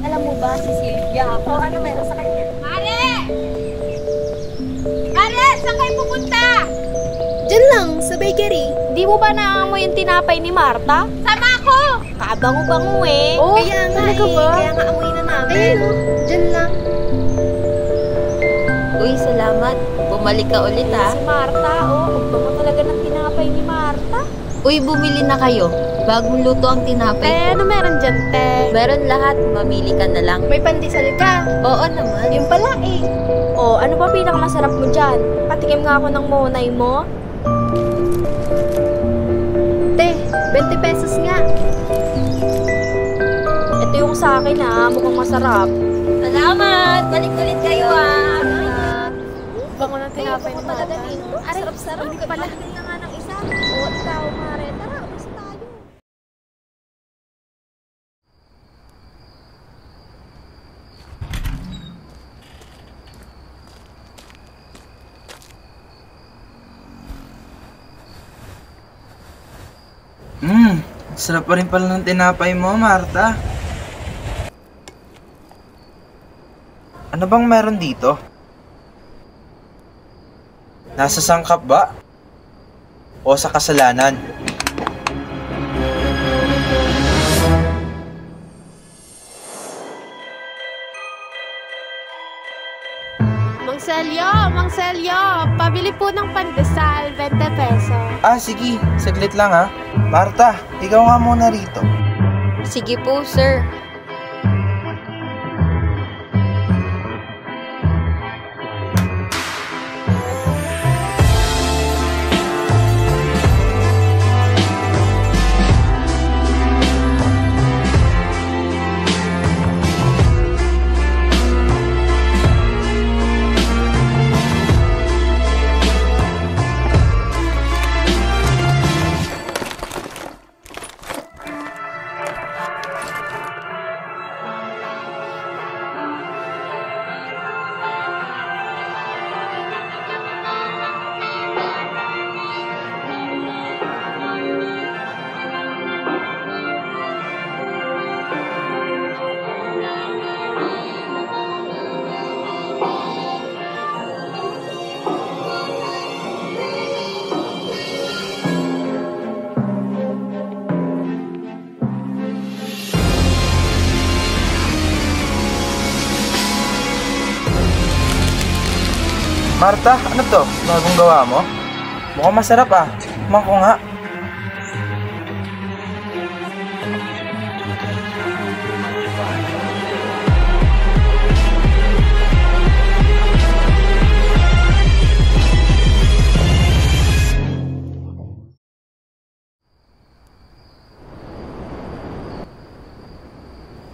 Alam mo ba si Sylvia? O ano meron sa kanya? Mare! Mare! Saan kayo pupunta? Diyan lang, sa bakery. Di mo ba naamoy yung tinapay ni Marta? Sama ako! Kabango-bango eh. Oh, kaya nga talaga ba? Kaya nga amoy na namin. Ayun o, diyan lang. Uy, salamat. Bumalik ka ulit ha. Si Marta, ang bango talaga ng tinapay ni Marta. Uy, bumili na kayo. Bagong luto ang tinapay. Ano meron dyan, te? Meron lahat. Mamili ka na lang. May pandesal ka. Oo naman. Yung pala eh. Ano ba pinakamasarap mo dyan? Patikim nga ako ng monay mo. Te, 20 pesos nga. Ito yung sa akin mukhang masarap. Salamat! Balik ulit kayo Bango ng tinapay ni Marta. Sarap-sarap. pala. Balik na nga ng isa. Ikaw, Mare. Tara, umas tayo. Sarap pa rin pala ng tinapay mo, Marta. Ano bang meron dito? Nasa sangkap ba? O sa kasalanan? Mang Selyo, pabili po ng pandesal, 20 peso. Sige. Saglit lang ha. Marta, ikaw nga muna rito. Sige po, sir. Marta, ano to? Bagong gawa mo? Mukhang masarap Tikman ko nga.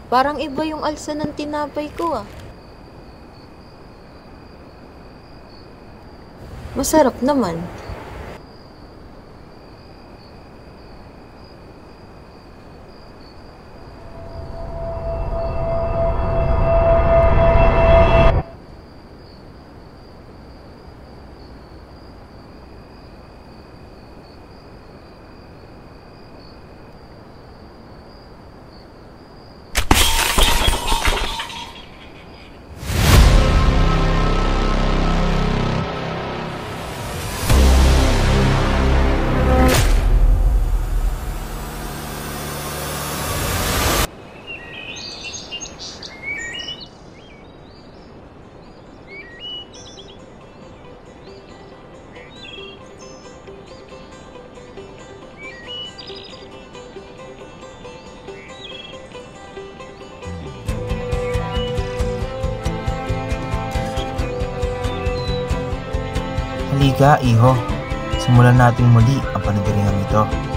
Parang iba yung alsa ng tinapay ko Masarap naman. Halika, iho. Simulan natin muli ang panagirihan ito.